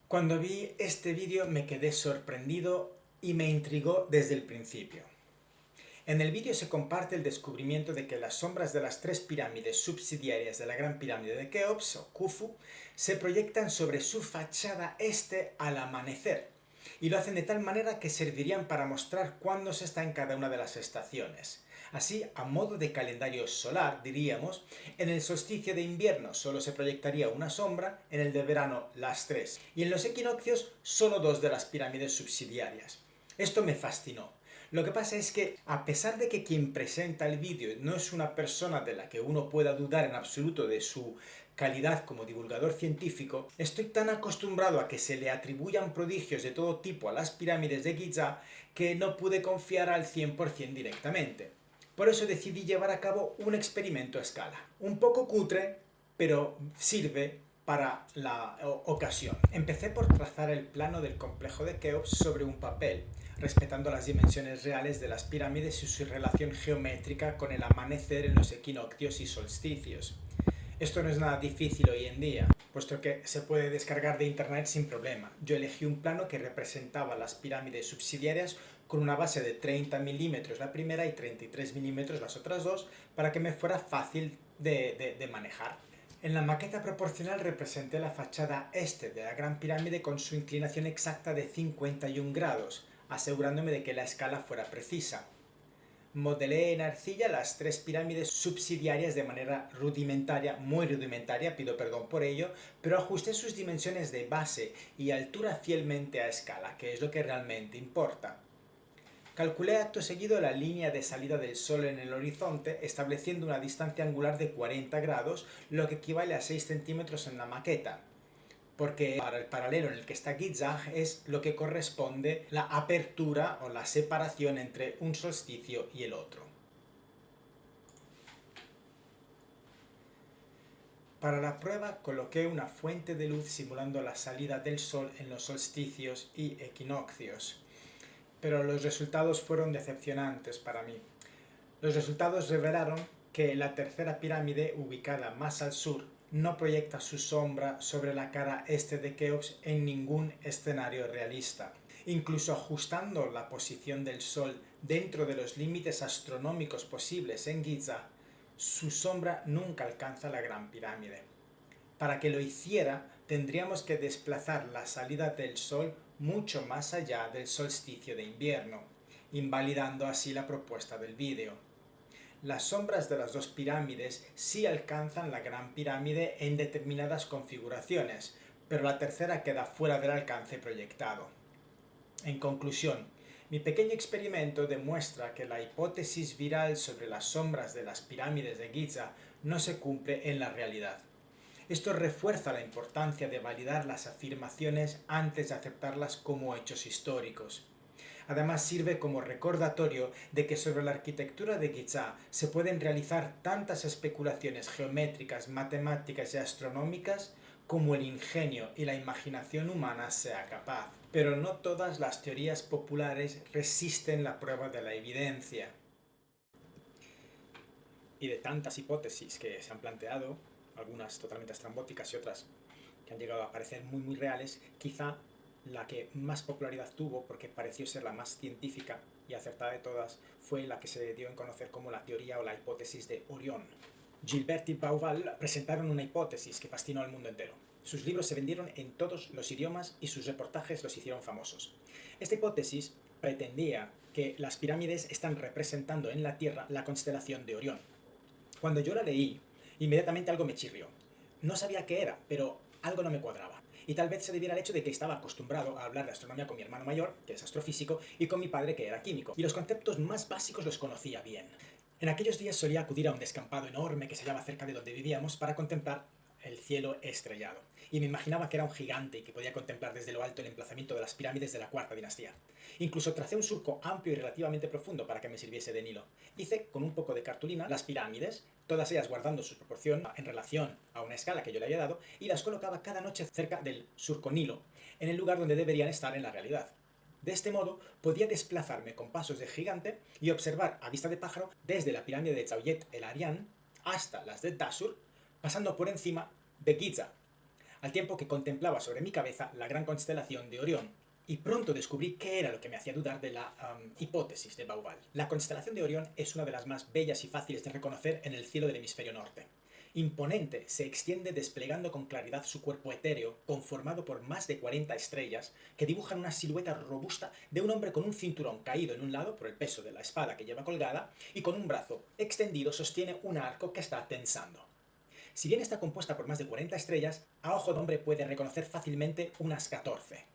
Cuando vi este vídeo me quedé sorprendido y me intrigó desde el principio. En el vídeo se comparte el descubrimiento de que las sombras de las tres pirámides subsidiarias de la Gran Pirámide de Keops, o Khufu, se proyectan sobre su fachada este al amanecer, y lo hacen de tal manera que servirían para mostrar cuándo se está en cada una de las estaciones. Así, a modo de calendario solar, diríamos, en el solsticio de invierno solo se proyectaría una sombra, en el de verano las tres, y en los equinoccios solo dos de las pirámides subsidiarias. Esto me fascinó. Lo que pasa es que, a pesar de que quien presenta el vídeo no es una persona de la que uno pueda dudar en absoluto de su calidad como divulgador científico, estoy tan acostumbrado a que se le atribuyan prodigios de todo tipo a las pirámides de Giza que no pude confiar al 100% directamente. Por eso decidí llevar a cabo un experimento a escala. Un poco cutre, pero sirve para la ocasión. Empecé por trazar el plano del complejo de Keops sobre un papel, respetando las dimensiones reales de las pirámides y su relación geométrica con el amanecer en los equinoccios y solsticios. Esto no es nada difícil hoy en día, puesto que se puede descargar de internet sin problema. Yo elegí un plano que representaba las pirámides subsidiarias con una base de 30 milímetros la primera y 33 milímetros las otras dos, para que me fuera fácil de manejar. En la maqueta proporcional representé la fachada este de la Gran Pirámide con su inclinación exacta de 51 grados, asegurándome de que la escala fuera precisa. Modelé en arcilla las tres pirámides subsidiarias de manera rudimentaria, muy rudimentaria, pido perdón por ello, pero ajusté sus dimensiones de base y altura fielmente a escala, que es lo que realmente importa. Calculé acto seguido la línea de salida del Sol en el horizonte, estableciendo una distancia angular de 40 grados, lo que equivale a 6 centímetros en la maqueta, porque para el paralelo en el que está Giza es lo que corresponde la apertura o la separación entre un solsticio y el otro. Para la prueba coloqué una fuente de luz simulando la salida del Sol en los solsticios y equinoccios, pero los resultados fueron decepcionantes para mí. Los resultados revelaron que la tercera pirámide, ubicada más al sur, no proyecta su sombra sobre la cara este de Keops en ningún escenario realista. Incluso ajustando la posición del Sol dentro de los límites astronómicos posibles en Giza, su sombra nunca alcanza la Gran Pirámide. Para que lo hiciera, tendríamos que desplazar la salida del Sol mucho más allá del solsticio de invierno, invalidando así la propuesta del vídeo. Las sombras de las dos pirámides sí alcanzan la Gran Pirámide en determinadas configuraciones, pero la tercera queda fuera del alcance proyectado. En conclusión, mi pequeño experimento demuestra que la hipótesis viral sobre las sombras de las pirámides de Giza no se cumple en la realidad. Esto refuerza la importancia de validar las afirmaciones antes de aceptarlas como hechos históricos. Además sirve como recordatorio de que sobre la arquitectura de Giza se pueden realizar tantas especulaciones geométricas, matemáticas y astronómicas como el ingenio y la imaginación humana sea capaz. Pero no todas las teorías populares resisten la prueba de la evidencia. Y de tantas hipótesis que se han planteado, algunas totalmente estrambóticas y otras que han llegado a parecer muy reales, quizá la que más popularidad tuvo, porque pareció ser la más científica y acertada de todas, fue la que se dio en conocer como la teoría o la hipótesis de Orión. Gilbert y Bauval presentaron una hipótesis que fascinó al mundo entero. Sus libros se vendieron en todos los idiomas y sus reportajes los hicieron famosos. Esta hipótesis pretendía que las pirámides están representando en la Tierra la constelación de Orión. Cuando yo la leí, inmediatamente algo me chirrió. No sabía qué era, pero algo no me cuadraba. Y tal vez se debiera al hecho de que estaba acostumbrado a hablar de astronomía con mi hermano mayor, que es astrofísico, y con mi padre, que era químico, y los conceptos más básicos los conocía bien. En aquellos días solía acudir a un descampado enorme que se hallaba cerca de donde vivíamos para contemplar el cielo estrellado, y me imaginaba que era un gigante y que podía contemplar desde lo alto el emplazamiento de las pirámides de la cuarta dinastía. Incluso tracé un surco amplio y relativamente profundo para que me sirviese de Nilo. Hice, con un poco de cartulina, las pirámides, todas ellas guardando su proporción en relación a una escala que yo le había dado, y las colocaba cada noche cerca del surco Nilo, en el lugar donde deberían estar en la realidad. De este modo, podía desplazarme con pasos de gigante y observar a vista de pájaro desde la pirámide de Chaujet el Arián hasta las de Tashur, pasando por encima de Giza. al tiempo que contemplaba sobre mi cabeza la gran constelación de Orión. Y pronto descubrí qué era lo que me hacía dudar de la hipótesis de Bauval. La constelación de Orión es una de las más bellas y fáciles de reconocer en el cielo del hemisferio norte. Imponente, se extiende desplegando con claridad su cuerpo etéreo, conformado por más de 40 estrellas, que dibujan una silueta robusta de un hombre con un cinturón caído en un lado por el peso de la espada que lleva colgada, y con un brazo extendido sostiene un arco que está tensando. Si bien está compuesta por más de 40 estrellas, a ojo de hombre puede reconocer fácilmente unas 14.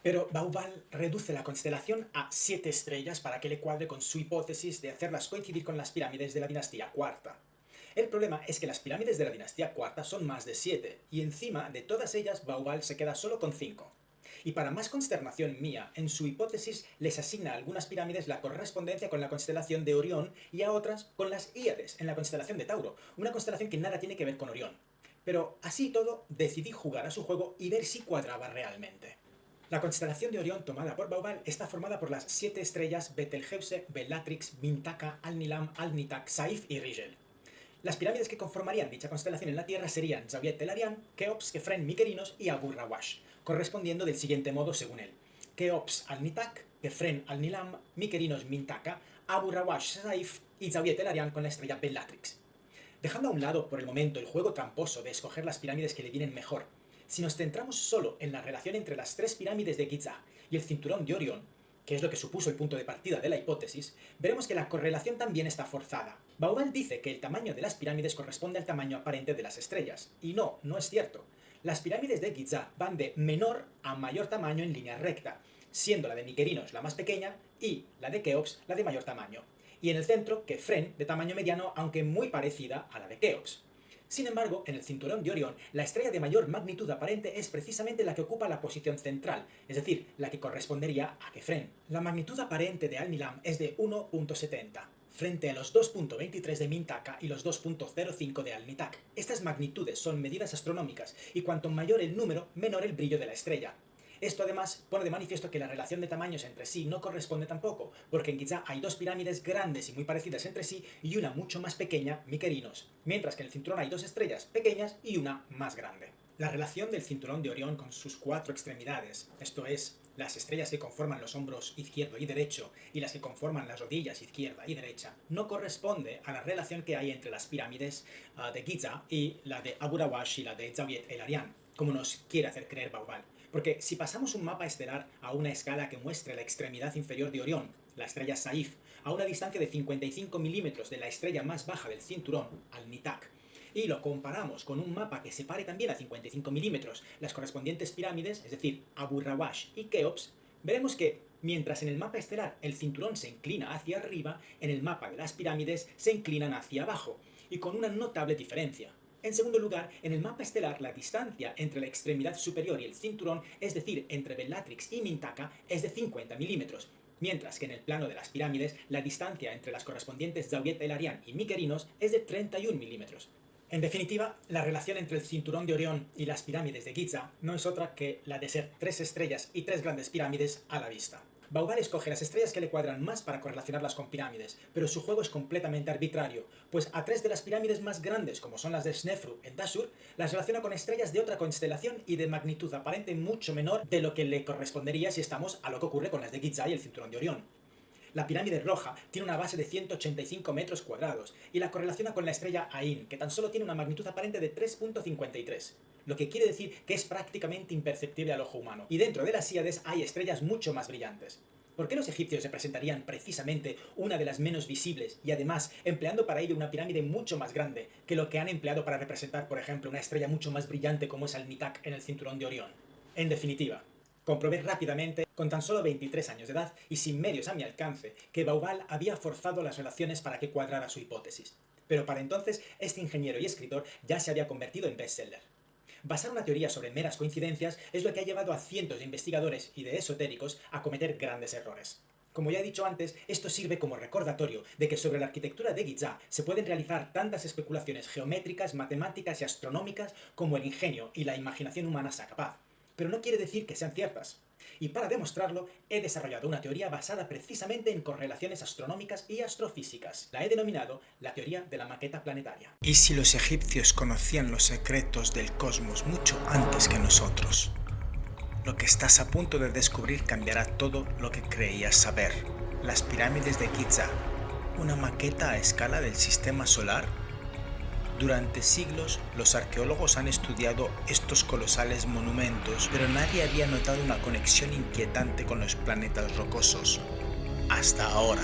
Pero Bauval reduce la constelación a 7 estrellas para que le cuadre con su hipótesis de hacerlas coincidir con las pirámides de la dinastía cuarta. El problema es que las pirámides de la dinastía cuarta son más de 7, y encima de todas ellas Bauval se queda solo con 5. Y para más consternación mía, en su hipótesis les asigna a algunas pirámides la correspondencia con la constelación de Orión y a otras con las Híades en la constelación de Tauro, una constelación que nada tiene que ver con Orión. Pero así y todo, decidí jugar a su juego y ver si cuadraba realmente. La constelación de Orión tomada por Bauval está formada por las 7 estrellas Betelgeuse, Bellatrix, Mintaka, Alnilam, Alnitak, Saiph y Rigel. Las pirámides que conformarían dicha constelación en la Tierra serían Zawiet el-Arian, Keops, Kefren, Mykerinos y Abu Rawash, correspondiendo del siguiente modo según él: Keops al-Nitak, Kefren al-Nilam, Mykerinos Mintaka, Abu Rawash Saiph y Zawiet el-Arian con la estrella Bellatrix. Dejando a un lado por el momento el juego tramposo de escoger las pirámides que le vienen mejor, si nos centramos solo en la relación entre las 3 pirámides de Giza y el cinturón de Orión, que es lo que supuso el punto de partida de la hipótesis, veremos que la correlación también está forzada. Bauval dice que el tamaño de las pirámides corresponde al tamaño aparente de las estrellas, y no es cierto. Las pirámides de Giza van de menor a mayor tamaño en línea recta, siendo la de Mykerinos la más pequeña y la de Keops la de mayor tamaño. Y en el centro, Kefren, de tamaño mediano, aunque muy parecida a la de Keops. Sin embargo, en el cinturón de Orión, la estrella de mayor magnitud aparente es precisamente la que ocupa la posición central, es decir, la que correspondería a Kefren. La magnitud aparente de Alnilam es de 1.70, frente a los 2.23 de Mintaka y los 2.05 de Alnitak. Estas magnitudes son medidas astronómicas, y cuanto mayor el número, menor el brillo de la estrella. Esto además pone de manifiesto que la relación de tamaños entre sí no corresponde tampoco, porque en Giza hay 2 pirámides grandes y muy parecidas entre sí y una mucho más pequeña, Mykerinos, mientras que en el cinturón hay 2 estrellas pequeñas y una más grande. La relación del cinturón de Orión con sus 4 extremidades, esto es, las estrellas que conforman los hombros izquierdo y derecho y las que conforman las rodillas izquierda y derecha, no corresponde a la relación que hay entre las pirámides de Giza y la de Abu Rawash y la de Zawiet el-Arian, como nos quiere hacer creer Bauval. Porque si pasamos un mapa estelar a una escala que muestre la extremidad inferior de Orión, la estrella Saiph, a una distancia de 55 milímetros de la estrella más baja del cinturón, Alnitak, y lo comparamos con un mapa que separe también a 55 milímetros las correspondientes pirámides, es decir, Abu Rawash y Keops, veremos que, mientras en el mapa estelar el cinturón se inclina hacia arriba, en el mapa de las pirámides se inclinan hacia abajo, y con una notable diferencia. En segundo lugar, en el mapa estelar la distancia entre la extremidad superior y el cinturón, es decir, entre Bellatrix y Mintaka, es de 50 milímetros, mientras que en el plano de las pirámides la distancia entre las correspondientes Zawiet el-Arian y Mykerinos es de 31 milímetros. En definitiva, la relación entre el cinturón de Orión y las pirámides de Giza no es otra que la de ser 3 estrellas y 3 grandes pirámides a la vista. Bauval escoge las estrellas que le cuadran más para correlacionarlas con pirámides, pero su juego es completamente arbitrario, pues a 3 de las pirámides más grandes, como son las de Snefru en Dashur, las relaciona con estrellas de otra constelación y de magnitud aparente mucho menor de lo que le correspondería si estamos a lo que ocurre con las de Giza y el cinturón de Orión. La pirámide roja tiene una base de 185 metros cuadrados y la correlaciona con la estrella Ain, que tan solo tiene una magnitud aparente de 3.53, lo que quiere decir que es prácticamente imperceptible al ojo humano. Y dentro de las Híades hay estrellas mucho más brillantes. ¿Por qué los egipcios representarían precisamente una de las menos visibles y además empleando para ello una pirámide mucho más grande que lo que han empleado para representar, por ejemplo, una estrella mucho más brillante como es Alnitak en el cinturón de Orión? En definitiva, comprobé rápidamente, con tan solo 23 años de edad y sin medios a mi alcance, que Bauval había forzado las relaciones para que cuadrara su hipótesis. Pero para entonces, este ingeniero y escritor ya se había convertido en bestseller. Basar una teoría sobre meras coincidencias es lo que ha llevado a cientos de investigadores y de esotéricos a cometer grandes errores. Como ya he dicho antes, esto sirve como recordatorio de que sobre la arquitectura de Giza se pueden realizar tantas especulaciones geométricas, matemáticas y astronómicas como el ingenio y la imaginación humana sea capaz. Pero no quiere decir que sean ciertas. Y para demostrarlo, he desarrollado una teoría basada precisamente en correlaciones astronómicas y astrofísicas. La he denominado la teoría de la maqueta planetaria. ¿Y si los egipcios conocían los secretos del cosmos mucho antes que nosotros? Lo que estás a punto de descubrir cambiará todo lo que creías saber. Las pirámides de Giza, una maqueta a escala del sistema solar. Durante siglos, los arqueólogos han estudiado estos colosales monumentos, pero nadie había notado una conexión inquietante con los planetas rocosos. Hasta ahora.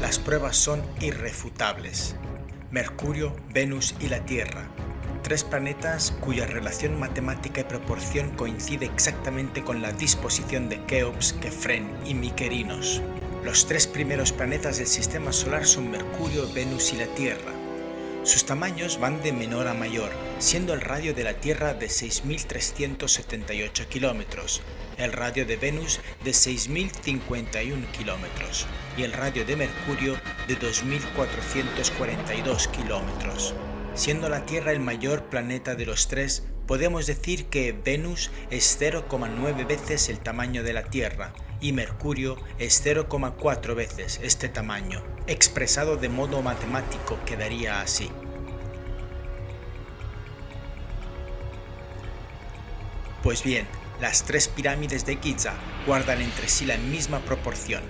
Las pruebas son irrefutables. Mercurio, Venus y la Tierra. 3 planetas cuya relación matemática y proporción coincide exactamente con la disposición de Keops, Kefren y Miquerinos. Los 3 primeros planetas del sistema solar son Mercurio, Venus y la Tierra. Sus tamaños van de menor a mayor, siendo el radio de la Tierra de 6.378 kilómetros, el radio de Venus de 6.051 kilómetros y el radio de Mercurio de 2.442 kilómetros. Siendo la Tierra el mayor planeta de los 3, podemos decir que Venus es 0,9 veces el tamaño de la Tierra y Mercurio es 0,4 veces este tamaño. Expresado de modo matemático quedaría así. Pues bien, las 3 pirámides de Giza guardan entre sí la misma proporción.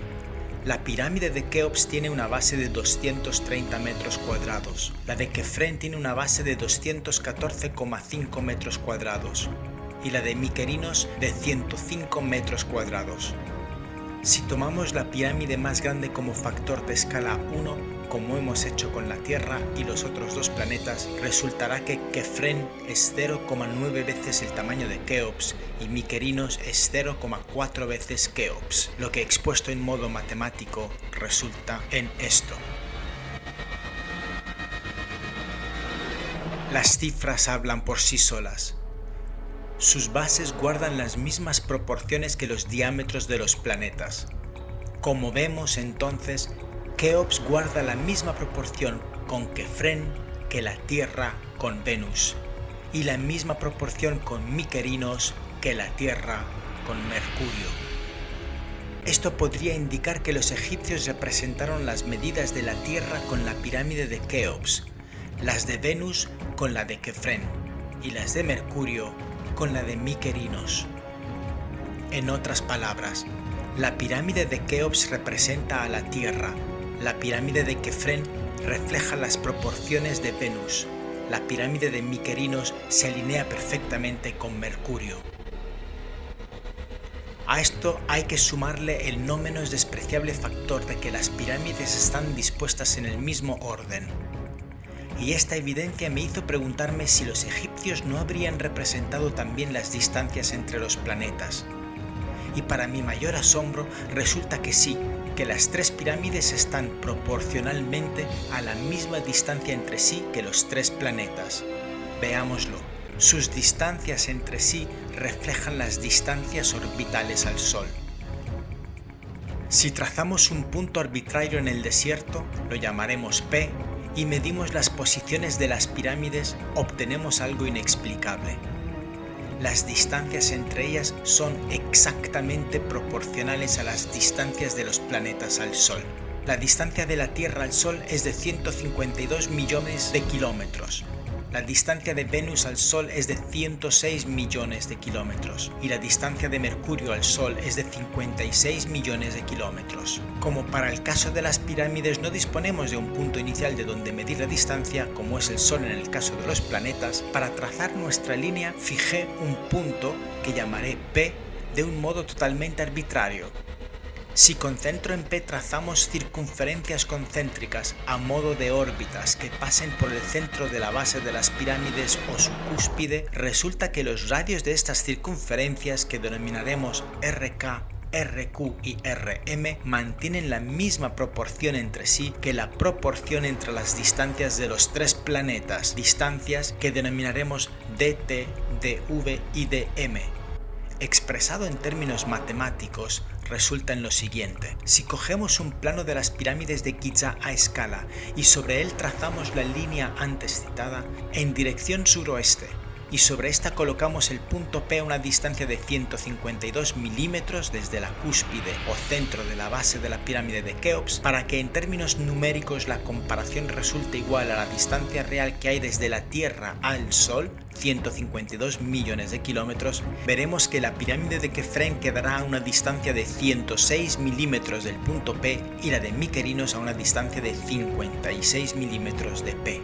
La pirámide de Keops tiene una base de 230 metros cuadrados, la de Kefren tiene una base de 214,5 metros cuadrados y la de Miquerinos de 105 metros cuadrados. Si tomamos la pirámide más grande como factor de escala 1, como hemos hecho con la Tierra y los otros 2 planetas, resultará que Kefren es 0,9 veces el tamaño de Keops y Miquerinos es 0,4 veces Keops, lo que expuesto en modo matemático resulta en esto. Las cifras hablan por sí solas. Sus bases guardan las mismas proporciones que los diámetros de los planetas. Como vemos entonces, Keops guarda la misma proporción con Kefren que la Tierra con Venus, y la misma proporción con Miquerinos que la Tierra con Mercurio. Esto podría indicar que los egipcios representaron las medidas de la Tierra con la pirámide de Keops, las de Venus con la de Kefren y las de Mercurio con la de Miquerinos. En otras palabras, la pirámide de Keops representa a la Tierra, la pirámide de Kefren refleja las proporciones de Venus, la pirámide de Miquerinos se alinea perfectamente con Mercurio. A esto hay que sumarle el no menos despreciable factor de que las pirámides están dispuestas en el mismo orden. Y esta evidencia me hizo preguntarme si los egipcios no habrían representado también las distancias entre los planetas. Y para mi mayor asombro resulta que sí, que las 3 pirámides están proporcionalmente a la misma distancia entre sí que los 3 planetas. Veámoslo. Sus distancias entre sí reflejan las distancias orbitales al Sol. Si trazamos un punto arbitrario en el desierto, lo llamaremos P, y medimos las posiciones de las pirámides, obtenemos algo inexplicable. Las distancias entre ellas son exactamente proporcionales a las distancias de los planetas al Sol. La distancia de la Tierra al Sol es de 152 millones de kilómetros. La distancia de Venus al Sol es de 106 millones de kilómetros y la distancia de Mercurio al Sol es de 56 millones de kilómetros. Como para el caso de las pirámides no disponemos de un punto inicial de donde medir la distancia, como es el Sol en el caso de los planetas, para trazar nuestra línea fijé un punto que llamaré P de un modo totalmente arbitrario. Si con centro en P trazamos circunferencias concéntricas a modo de órbitas que pasen por el centro de la base de las pirámides o su cúspide, resulta que los radios de estas circunferencias, que denominaremos RK, RQ y RM, mantienen la misma proporción entre sí que la proporción entre las distancias de los 3 planetas, distancias que denominaremos DT, DV y DM. Expresado en términos matemáticos, resulta en lo siguiente. Si cogemos un plano de las pirámides de Giza a escala y sobre él trazamos la línea antes citada en dirección suroeste, y sobre esta colocamos el punto P a una distancia de 152 milímetros desde la cúspide o centro de la base de la pirámide de Keops, para que en términos numéricos la comparación resulte igual a la distancia real que hay desde la Tierra al Sol, 152 millones de kilómetros, veremos que la pirámide de Kefren quedará a una distancia de 106 milímetros del punto P y la de Mykerinos a una distancia de 56 milímetros de P.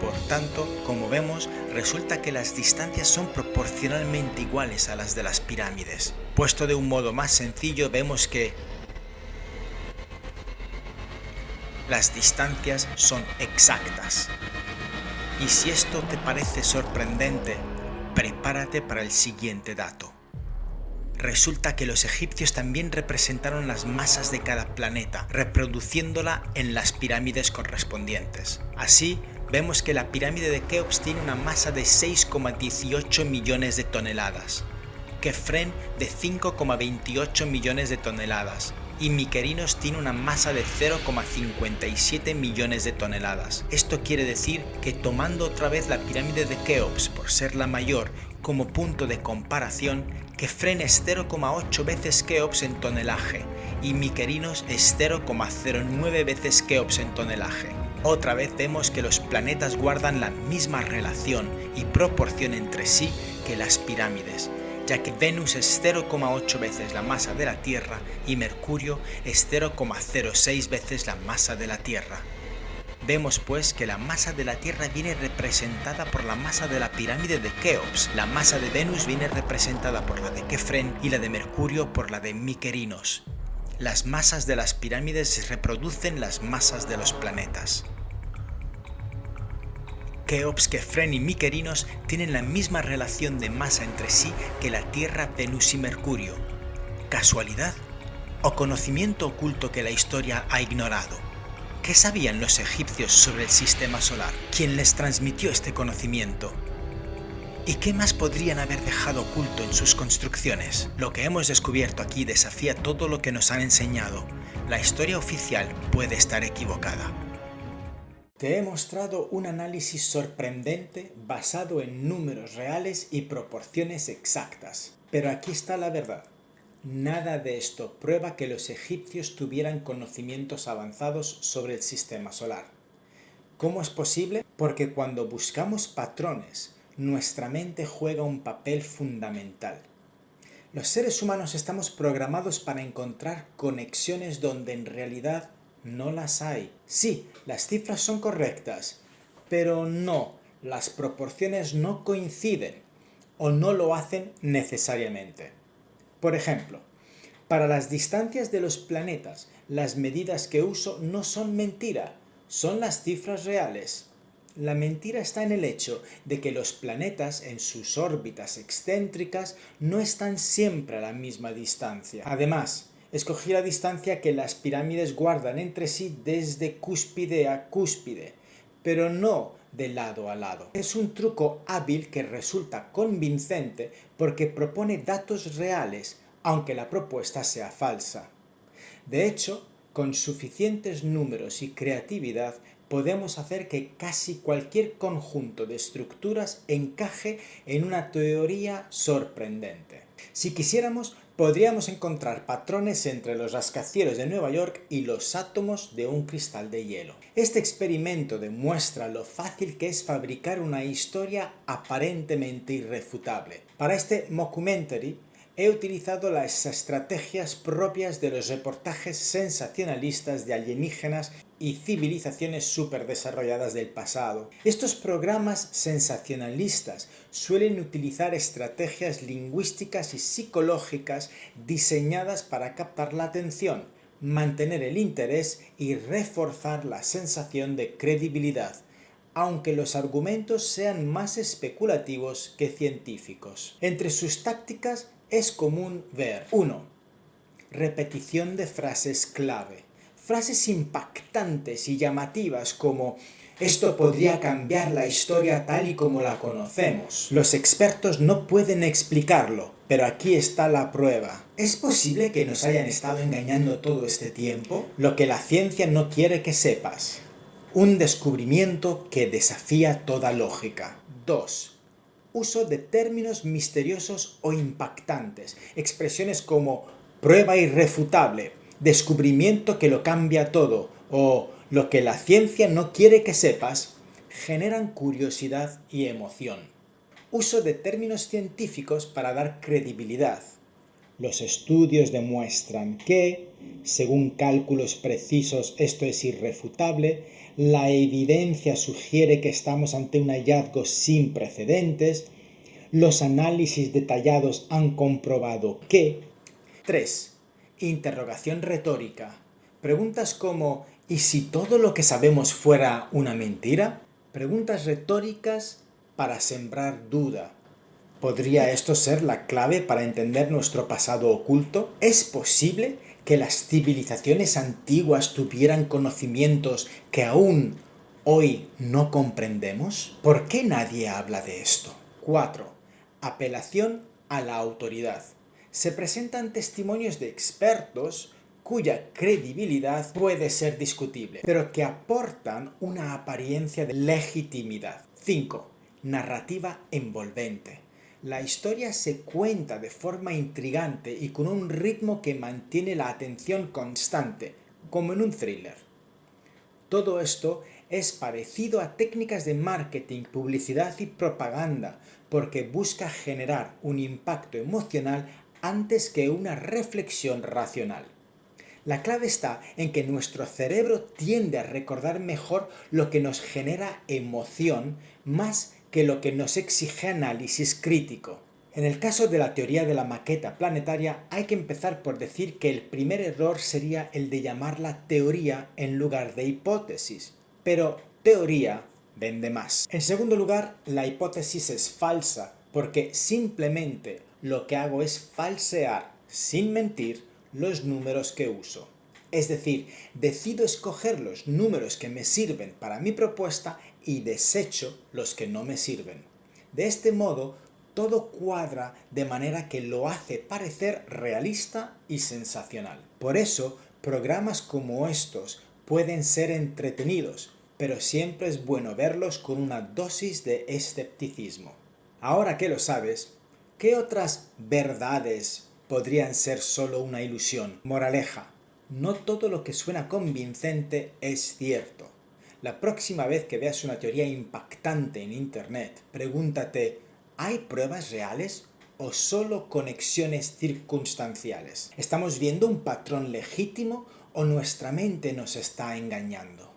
Por tanto, como vemos, resulta que las distancias son proporcionalmente iguales a las de las pirámides. Puesto de un modo más sencillo, vemos que las distancias son exactas. Y si esto te parece sorprendente, prepárate para el siguiente dato. Resulta que los egipcios también representaron las masas de cada planeta, reproduciéndola en las pirámides correspondientes. Así, vemos que la pirámide de Keops tiene una masa de 6,18 millones de toneladas, Kefren de 5,28 millones de toneladas y Mykerinos tiene una masa de 0,57 millones de toneladas. Esto quiere decir que tomando otra vez la pirámide de Keops por ser la mayor como punto de comparación, Kefren es 0,8 veces Keops en tonelaje y Mykerinos es 0,09 veces Keops en tonelaje. Otra vez vemos que los planetas guardan la misma relación y proporción entre sí que las pirámides, ya que Venus es 0,8 veces la masa de la Tierra y Mercurio es 0,06 veces la masa de la Tierra. Vemos pues que la masa de la Tierra viene representada por la masa de la pirámide de Keops, la masa de Venus viene representada por la de Kefren y la de Mercurio por la de Mykerinos. Las masas de las pirámides reproducen las masas de los planetas. Keops, Kefren y Mykerinos tienen la misma relación de masa entre sí que la Tierra, Venus y Mercurio. ¿Casualidad? ¿O conocimiento oculto que la historia ha ignorado? ¿Qué sabían los egipcios sobre el sistema solar? ¿Quién les transmitió este conocimiento? ¿Y qué más podrían haber dejado oculto en sus construcciones? Lo que hemos descubierto aquí desafía todo lo que nos han enseñado. La historia oficial puede estar equivocada. Te he mostrado un análisis sorprendente basado en números reales y proporciones exactas. Pero aquí está la verdad. Nada de esto prueba que los egipcios tuvieran conocimientos avanzados sobre el sistema solar. ¿Cómo es posible? Porque cuando buscamos patrones, nuestra mente juega un papel fundamental. Los seres humanos estamos programados para encontrar conexiones donde en realidad no las hay. Sí, las cifras son correctas, pero no, las proporciones no coinciden o no lo hacen necesariamente. Por ejemplo, para las distancias de los planetas, las medidas que uso no son mentira, son las cifras reales. La mentira está en el hecho de que los planetas en sus órbitas excéntricas no están siempre a la misma distancia. Además, escogí la distancia que las pirámides guardan entre sí desde cúspide a cúspide, pero no de lado a lado. Es un truco hábil que resulta convincente porque propone datos reales, aunque la propuesta sea falsa. De hecho, con suficientes números y creatividad, podemos hacer que casi cualquier conjunto de estructuras encaje en una teoría sorprendente. Si quisiéramos, podríamos encontrar patrones entre los rascacielos de Nueva York y los átomos de un cristal de hielo. Este experimento demuestra lo fácil que es fabricar una historia aparentemente irrefutable. Para este mockumentary, he utilizado las estrategias propias de los reportajes sensacionalistas de alienígenas y civilizaciones superdesarrolladas del pasado. Estos programas sensacionalistas suelen utilizar estrategias lingüísticas y psicológicas diseñadas para captar la atención, mantener el interés y reforzar la sensación de credibilidad, aunque los argumentos sean más especulativos que científicos. Entre sus tácticas es común ver 1. Repetición de frases clave. Frases impactantes y llamativas como «Esto podría cambiar la historia tal y como la conocemos». Los expertos no pueden explicarlo, pero aquí está la prueba. ¿Es posible que nos hayan estado engañando todo este tiempo? Lo que la ciencia no quiere que sepas. Un descubrimiento que desafía toda lógica. 2. Uso de términos misteriosos o impactantes. Expresiones como prueba irrefutable, descubrimiento que lo cambia todo o lo que la ciencia no quiere que sepas, generan curiosidad y emoción. Uso de términos científicos para dar credibilidad. Los estudios demuestran que, según cálculos precisos, esto es irrefutable, la evidencia sugiere que estamos ante un hallazgo sin precedentes, los análisis detallados han comprobado que... 3. Interrogación retórica. Preguntas como ¿y si todo lo que sabemos fuera una mentira? Preguntas retóricas para sembrar duda. ¿Podría esto ser la clave para entender nuestro pasado oculto? ¿Es posible que las civilizaciones antiguas tuvieran conocimientos que aún hoy no comprendemos? ¿Por qué nadie habla de esto? 4. Apelación a la autoridad. Se presentan testimonios de expertos cuya credibilidad puede ser discutible, pero que aportan una apariencia de legitimidad. 5. Narrativa envolvente. La historia se cuenta de forma intrigante y con un ritmo que mantiene la atención constante, como en un thriller. Todo esto es parecido a técnicas de marketing, publicidad y propaganda, porque busca generar un impacto emocional antes que una reflexión racional. La clave está en que nuestro cerebro tiende a recordar mejor lo que nos genera emoción más que lo que nos exige análisis crítico. En el caso de la teoría de la maqueta planetaria hay que empezar por decir que el primer error sería el de llamarla teoría en lugar de hipótesis. Pero teoría vende más. En segundo lugar, la hipótesis es falsa porque simplemente lo que hago es falsear, sin mentir, los números que uso. Es decir, decido escoger los números que me sirven para mi propuesta y desecho los que no me sirven. De este modo, todo cuadra de manera que lo hace parecer realista y sensacional. Por eso, programas como estos pueden ser entretenidos, pero siempre es bueno verlos con una dosis de escepticismo. Ahora que lo sabes, ¿qué otras verdades podrían ser solo una ilusión? Moraleja, no todo lo que suena convincente es cierto. La próxima vez que veas una teoría impactante en Internet, pregúntate, ¿hay pruebas reales o solo conexiones circunstanciales? ¿Estamos viendo un patrón legítimo o nuestra mente nos está engañando?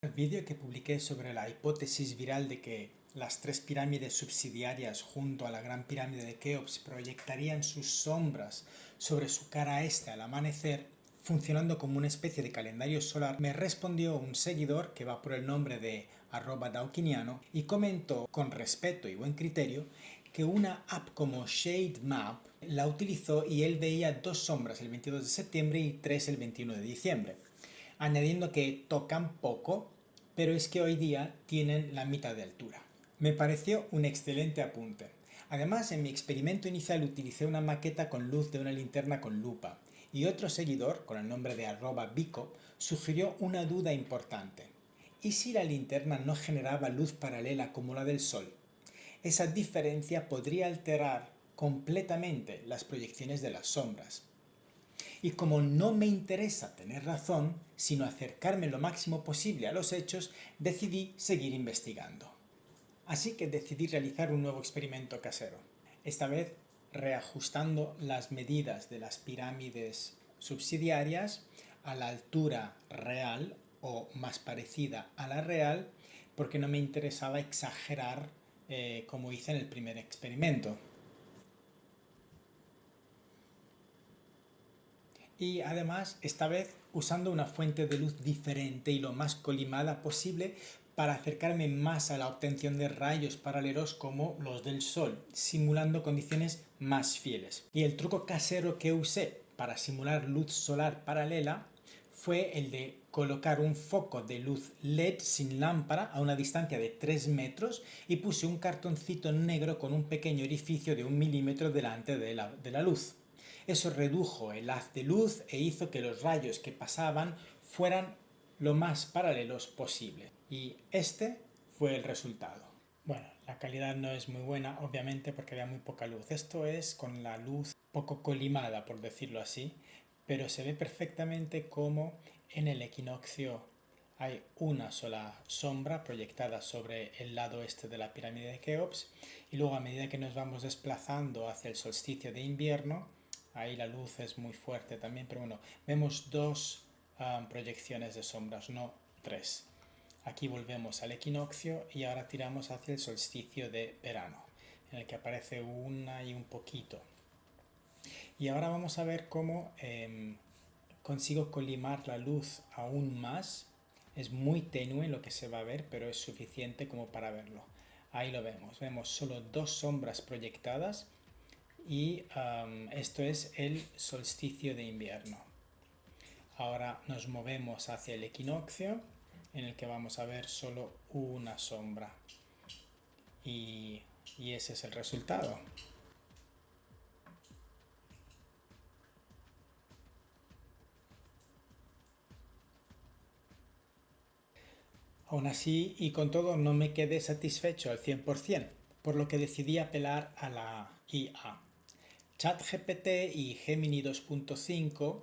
El vídeo que publiqué sobre la hipótesis viral de que las tres pirámides subsidiarias junto a la gran pirámide de Keops proyectarían sus sombras sobre su cara este al amanecer, funcionando como una especie de calendario solar, me respondió un seguidor que va por el nombre de @daukiniano y comentó con respeto y buen criterio que una app como Shade Map la utilizó y él veía dos sombras el 22 de septiembre y tres el 21 de diciembre. Añadiendo que tocan poco, pero es que hoy día tienen la mitad de altura. Me pareció un excelente apunte. Además, en mi experimento inicial utilicé una maqueta con luz de una linterna con lupa, y otro seguidor, con el nombre de @bico, sugirió una duda importante. ¿Y si la linterna no generaba luz paralela como la del Sol? Esa diferencia podría alterar completamente las proyecciones de las sombras. Y como no me interesa tener razón, sino acercarme lo máximo posible a los hechos, decidí seguir investigando. Así que decidí realizar un nuevo experimento casero. Esta vez reajustando las medidas de las pirámides subsidiarias a la altura real o más parecida a la real, porque no me interesaba exagerar como hice en el primer experimento. Y además, esta vez usando una fuente de luz diferente y lo más colimada posible para acercarme más a la obtención de rayos paralelos como los del Sol, simulando condiciones más fieles. Y el truco casero que usé para simular luz solar paralela fue el de colocar un foco de luz LED sin lámpara a una distancia de 3 metros y puse un cartoncito negro con un pequeño orificio de 1 milímetro delante de la luz. Eso redujo el haz de luz e hizo que los rayos que pasaban fueran lo más paralelos posible. Y este fue el resultado. Bueno, la calidad no es muy buena, obviamente, porque había muy poca luz. Esto es con la luz poco colimada, por decirlo así, pero se ve perfectamente como en el equinoccio hay una sola sombra proyectada sobre el lado este de la pirámide de Keops, y luego a medida que nos vamos desplazando hacia el solsticio de invierno, ahí la luz es muy fuerte también, pero bueno, vemos dos proyecciones de sombras, no tres. Aquí volvemos al equinoccio y ahora tiramos hacia el solsticio de verano, en el que aparece una y un poquito. Y ahora vamos a ver cómo consigo colimar la luz aún más. Es muy tenue lo que se va a ver, pero es suficiente como para verlo. Ahí lo vemos. Vemos solo dos sombras proyectadas y esto es el solsticio de invierno. Ahora nos movemos hacia el equinoccio, en el que vamos a ver solo una sombra. Y ese es el resultado. Aún así, y con todo, no me quedé satisfecho al 100%, por lo que decidí apelar a la IA. ChatGPT y Gemini 2.5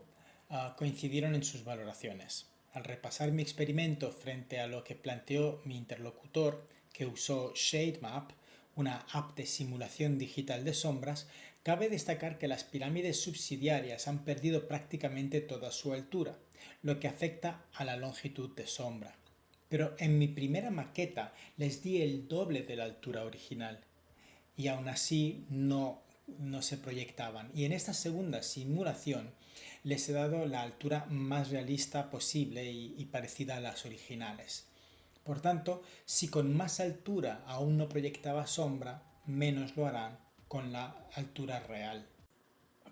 coincidieron en sus valoraciones. Al repasar mi experimento frente a lo que planteó mi interlocutor, que usó Shademap, una app de simulación digital de sombras, cabe destacar que las pirámides subsidiarias han perdido prácticamente toda su altura, lo que afecta a la longitud de sombra. Pero en mi primera maqueta les di el doble de la altura original y aún así no se proyectaban. Y en esta segunda simulación les he dado la altura más realista posible y parecida a las originales. Por tanto, si con más altura aún no proyectaba sombra, menos lo harán con la altura real.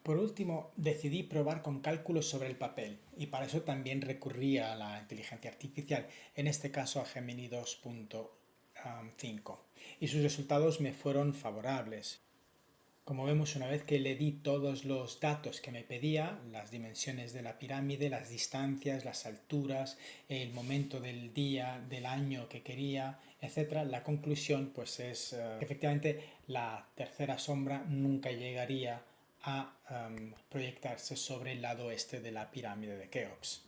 Por último, decidí probar con cálculos sobre el papel y para eso también recurrí a la inteligencia artificial, en este caso a Gemini 2.5, y sus resultados me fueron favorables. Como vemos, una vez que le di todos los datos que me pedía, las dimensiones de la pirámide, las distancias, las alturas, el momento del día, del año que quería, etc., la conclusión pues es que efectivamente la tercera sombra nunca llegaría a proyectarse sobre el lado este de la pirámide de Keops.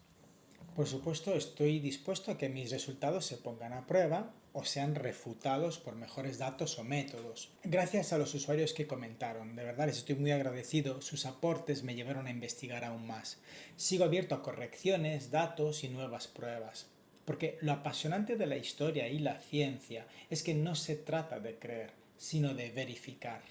Por supuesto, estoy dispuesto a que mis resultados se pongan a prueba o sean refutados por mejores datos o métodos. Gracias a los usuarios que comentaron, de verdad les estoy muy agradecido, sus aportes me llevaron a investigar aún más. Sigo abierto a correcciones, datos y nuevas pruebas. Porque lo apasionante de la historia y la ciencia es que no se trata de creer, sino de verificar.